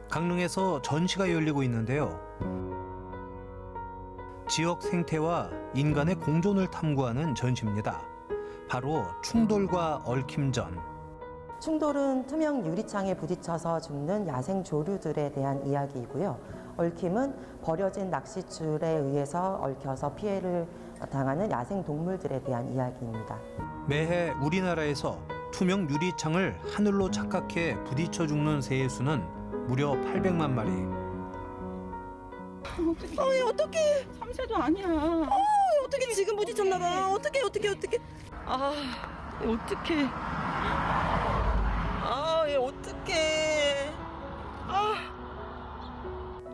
강릉에서 전시가 열리고 있는데요. 지역 생태와 인간의 공존을 탐구하는 전시입니다. 바로 충돌과 얽힘전. 충돌은 투명 유리창에 부딪혀서 죽는 야생 조류들에 대한 이야기이고요. 얽힘은 버려진 낚싯줄에 의해서 얽혀서 피해를 당하는 야생 동물들에 대한 이야기입니다. 매해 우리나라에서 투명 유리창을 하늘로 착각해 부딪혀 죽는 새의 수는 무려 800만 마리. 어이 어떡해. 참새도 아니야. 어떻게 지금 부딪혔나 봐. 어떡해. 아, 얘 어떡해. 얘 어떡해.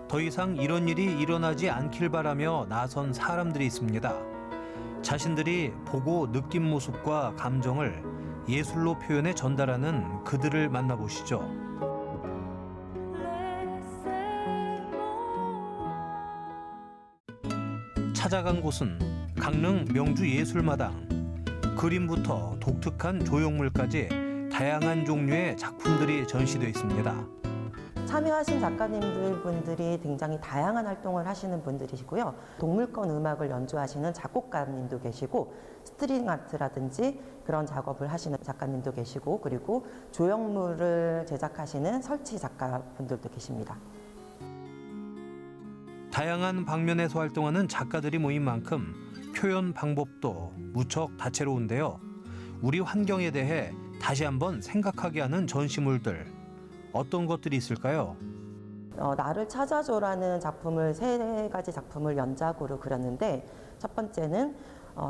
더 이상 이런 일이 일어나지 않길 바라며 나선 사람들이 있습니다. 자신들이 보고 느낀 모습과 감정을 예술로 표현해 전달하는 그들을 만나보시죠. 찾아간 곳은 강릉 명주예술마당. 그림부터 독특한 조형물까지 다양한 종류의 작품들이 전시되어 있습니다. 참여하신 작가님들분들이 굉장히 다양한 활동을 하시는 분들이시고요. 동물권 음악을 연주하시는 작곡가님도 계시고 스트링 아트라든지 그런 작업을 하시는 작가님도 계시고 그리고 조형물을 제작하시는 설치 작가분들도 계십니다. 다양한 방면에서 활동하는 작가들이 모인 만큼 표현 방법도 무척 다채로운데요. 우리 환경에 대해 다시 한번 생각하게 하는 전시물들, 어떤 것들이 있을까요? 나를 찾아줘라는 작품을 3가지 작품을 연작으로 그렸는데 첫 번째는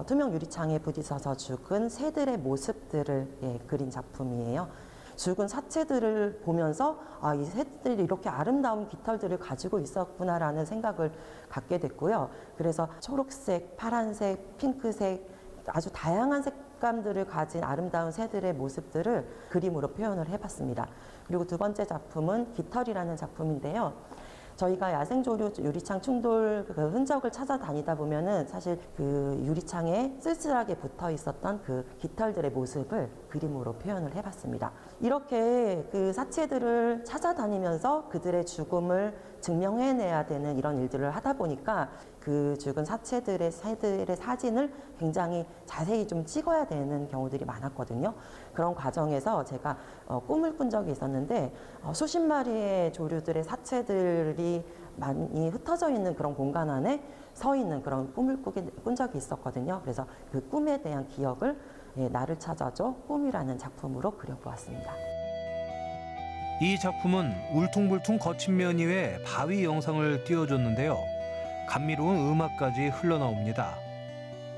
투명 유리창에 부딪혀서 죽은 새들의 모습들을 그린 작품이에요. 죽은 사체들을 보면서 이 새들이 이렇게 아름다운 깃털들을 가지고 있었구나라는 생각을 갖게 됐고요. 그래서 초록색, 파란색, 핑크색 아주 다양한 색감들을 가진 아름다운 새들의 모습들을 그림으로 표현을 해봤습니다. 그리고 두 번째 작품은 깃털이라는 작품인데요. 저희가 야생조류 유리창 충돌 그 흔적을 찾아다니다 보면은 사실 그 유리창에 쓸쓸하게 붙어 있었던 그 깃털들의 모습을 그림으로 표현을 해봤습니다. 이렇게 그 사체들을 찾아다니면서 그들의 죽음을 증명해내야 되는 이런 일들을 하다 보니까 그 죽은 사체들의 새들의 사진을 굉장히 자세히 좀 찍어야 되는 경우들이 많았거든요. 그런 과정에서 제가 꿈을 꾼 적이 있었는데 수십 마리의 조류들의 사체들이 많이 흩어져 있는 그런 공간 안에 서 있는 그런 꿈을 꾼 적이 있었거든요. 그래서 그 꿈에 대한 기억을 나를 찾아줘 꿈이라는 작품으로 그려보았습니다. 이 작품은 울퉁불퉁 거친 면 위에 바위 영상을 띄워줬는데요. 감미로운 음악까지 흘러나옵니다.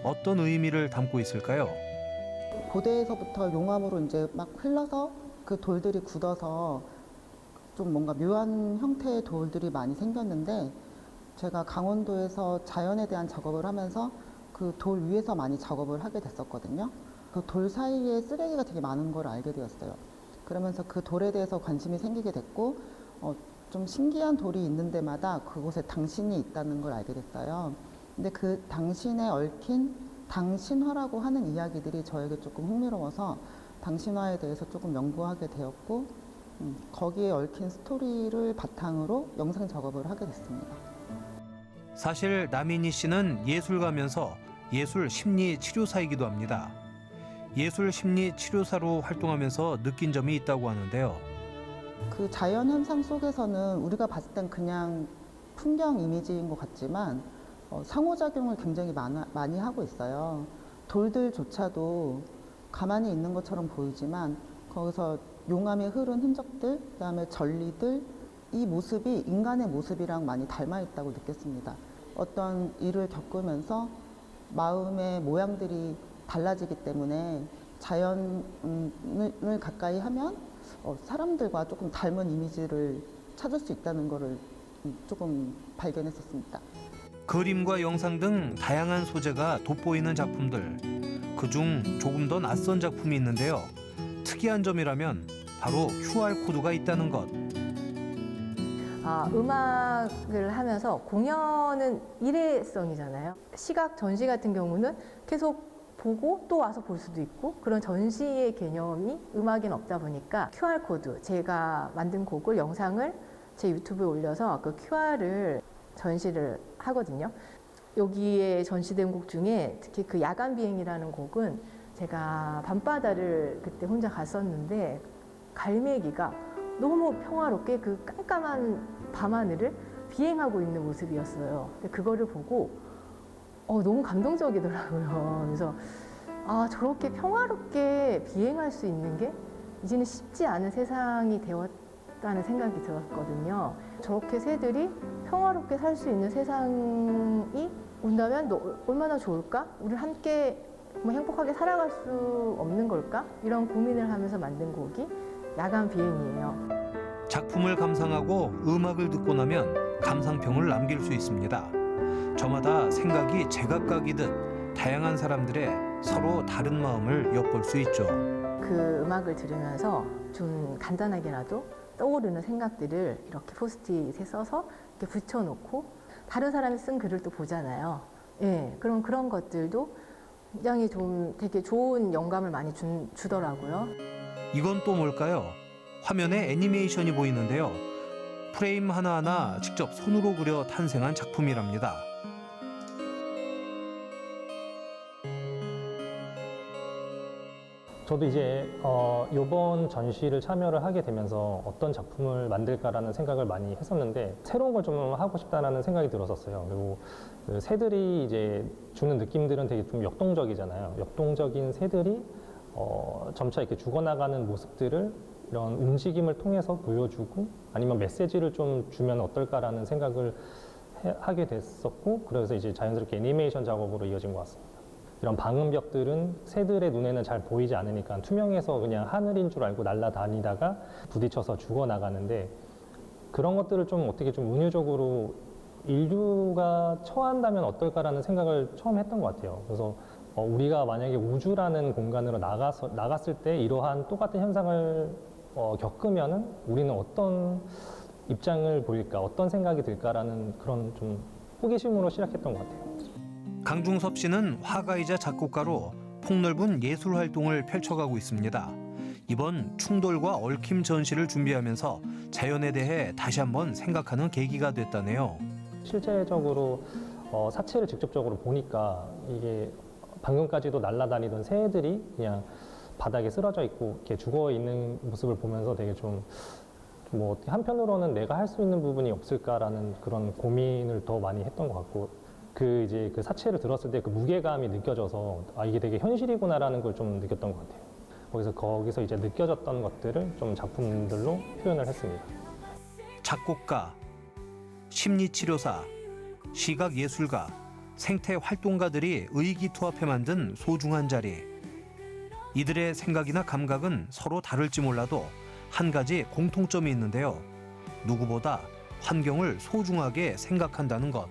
어떤 의미를 담고 있을까요? 고대에서부터 용암으로 이제 막 흘러서 그 돌들이 굳어서 좀 뭔가 묘한 형태의 돌들이 많이 생겼는데 제가 강원도에서 자연에 대한 작업을 하면서 그 돌 위에서 많이 작업을 하게 됐었거든요. 그 돌 사이에 쓰레기가 되게 많은 걸 알게 되었어요. 그러면서 그 돌에 대해서 관심이 생기게 됐고 좀 신기한 돌이 있는 데마다 그곳에 당신이 있다는 걸 알게 됐어요. 근데 그 당신에 얽힌 당신화라고 하는 이야기들이 저에게 조금 흥미로워서 당신화에 대해서 조금 연구하게 되었고 거기에 얽힌 스토리를 바탕으로 영상 작업을 하게 됐습니다. 사실 남인희 씨는 예술가면서 예술 심리 치료사이기도 합니다. 예술 심리 치료사로 활동하면서 느낀 점이 있다고 하는데요. 그 자연 현상 속에서는 우리가 봤을 땐 그냥 풍경 이미지인 것 같지만 상호작용을 굉장히 많이 하고 있어요. 돌들조차도 가만히 있는 것처럼 보이지만 거기서 용암이 흐른 흔적들, 그다음에 전리들, 이 모습이 인간의 모습이랑 많이 닮아 있다고 느꼈습니다. 어떤 일을 겪으면서 마음의 모양들이 달라지기 때문에 자연을 가까이 하면 사람들과 조금 닮은 이미지를 찾을 수 있다는 것을 조금 발견했었습니다. 그림과 영상 등 다양한 소재가 돋보이는 작품들. 그중 조금 더 낯선 작품이 있는데요. 특이한 점이라면 바로 QR코드가 있다는 것. 음악을 하면서 공연은 일회성이잖아요. 시각 전시 같은 경우는 계속 보고 또 와서 볼 수도 있고 그런 전시의 개념이 음악에는 없다 보니까 QR코드, 제가 만든 곡을 영상을 제 유튜브에 올려서 그 QR을 전시를 하거든요. 여기에 전시된 곡 중에 특히 그 야간 비행이라는 곡은 제가 밤바다를 그때 혼자 갔었는데 갈매기가 너무 평화롭게 그 깜깜한 밤하늘을 비행하고 있는 모습이었어요. 근데 그거를 보고 너무 감동적이더라고요. 그래서 저렇게 평화롭게 비행할 수 있는 게 이제는 쉽지 않은 세상이 되었다는 생각이 들었거든요. 저렇게 새들이 평화롭게 살 수 있는 세상이 온다면 얼마나 좋을까? 우리 함께 행복하게 살아갈 수 없는 걸까? 이런 고민을 하면서 만든 곡이 야간 비행이에요. 작품을 감상하고 음악을 듣고 나면 감상평을 남길 수 있습니다. 저마다 생각이 제각각이듯 다양한 사람들의 서로 다른 마음을 엿볼 수 있죠. 그 음악을 들으면서 좀 간단하게라도 떠오르는 생각들을 이렇게 포스트잇에 써서 이렇게 붙여놓고 다른 사람이 쓴 글을 또 보잖아요. 예, 그럼 그런 것들도 굉장히 좀 되게 좋은 영감을 많이 주더라고요. 이건 또 뭘까요? 화면에 애니메이션이 보이는데요. 프레임 하나하나 직접 손으로 그려 탄생한 작품이랍니다. 저도 이제 이번 전시를 참여를 하게 되면서 어떤 작품을 만들까라는 생각을 많이 했었는데 새로운 걸 좀 하고 싶다라는 생각이 들었었어요. 그리고 그 새들이 이제 주는 느낌들은 되게 좀 역동적이잖아요. 역동적인 새들이 점차 이렇게 죽어나가는 모습들을 이런 움직임을 통해서 보여주고 아니면 메시지를 좀 주면 어떨까라는 생각을 하게 됐었고 그래서 이제 자연스럽게 애니메이션 작업으로 이어진 것 같습니다. 이런 방음벽들은 새들의 눈에는 잘 보이지 않으니까 투명해서 그냥 하늘인 줄 알고 날아다니다가 부딪혀서 죽어나가는데 그런 것들을 좀 어떻게 좀 운유적으로 인류가 처한다면 어떨까라는 생각을 처음 했던 것 같아요. 그래서 우리가 만약에 우주라는 공간으로 나갔을 때 이러한 똑같은 현상을 겪으면은 우리는 어떤 입장을 보일까, 어떤 생각이 들까라는 그런 좀 호기심으로 시작했던 것 같아요. 강중섭 씨는 화가이자 작곡가로 폭넓은 예술 활동을 펼쳐가고 있습니다. 이번 충돌과 얽힘 전시를 준비하면서 자연에 대해 다시 한번 생각하는 계기가 됐다네요. 실제적으로 사체를 직접적으로 보니까 이게 방금까지도 날아다니던 새들이 그냥 바닥에 쓰러져 있고 이렇게 죽어 있는 모습을 보면서 되게 좀 뭐 한편으로는 내가 할 수 있는 부분이 없을까라는 그런 고민을 더 많이 했던 것 같고 이제 그 사체를 들었을 때 그 무게감이 느껴져서 이게 되게 현실이구나라는 걸 좀 느꼈던 것 같아요. 거기서 이제 느껴졌던 것들을 좀 작품들로 표현을 했습니다. 작곡가, 심리치료사, 시각예술가, 생태활동가들이 의기투합해 만든 소중한 자리. 이들의 생각이나 감각은 서로 다를지 몰라도 한 가지 공통점이 있는데요. 누구보다 환경을 소중하게 생각한다는 것.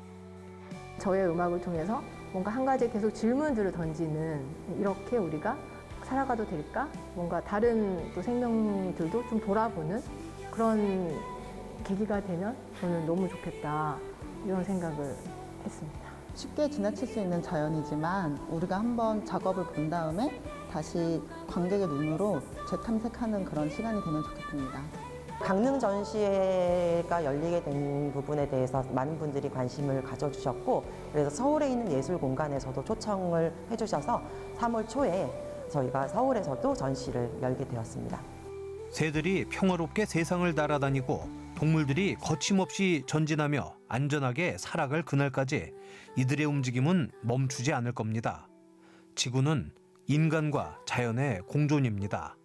저의 음악을 통해서 뭔가 한 가지 계속 질문들을 던지는 이렇게 우리가 살아가도 될까? 뭔가 다른 또 생명들도 좀 돌아보는 그런 계기가 되면 저는 너무 좋겠다 이런 생각을 했습니다. 쉽게 지나칠 수 있는 자연이지만 우리가 한번 작업을 본 다음에 다시 관객의 눈으로 재탐색하는 그런 시간이 되면 좋겠습니다. 강릉 전시회가 열리게 된 부분에 대해서 많은 분들이 관심을 가져주셨고 그래서 서울에 있는 예술 공간에서도 초청을 해주셔서 3월 초에 저희가 서울에서도 전시를 열게 되었습니다. 새들이 평화롭게 세상을 날아다니고 동물들이 거침없이 전진하며 안전하게 살아갈 그날까지 이들의 움직임은 멈추지 않을 겁니다. 지구는 인간과 자연의 공존입니다.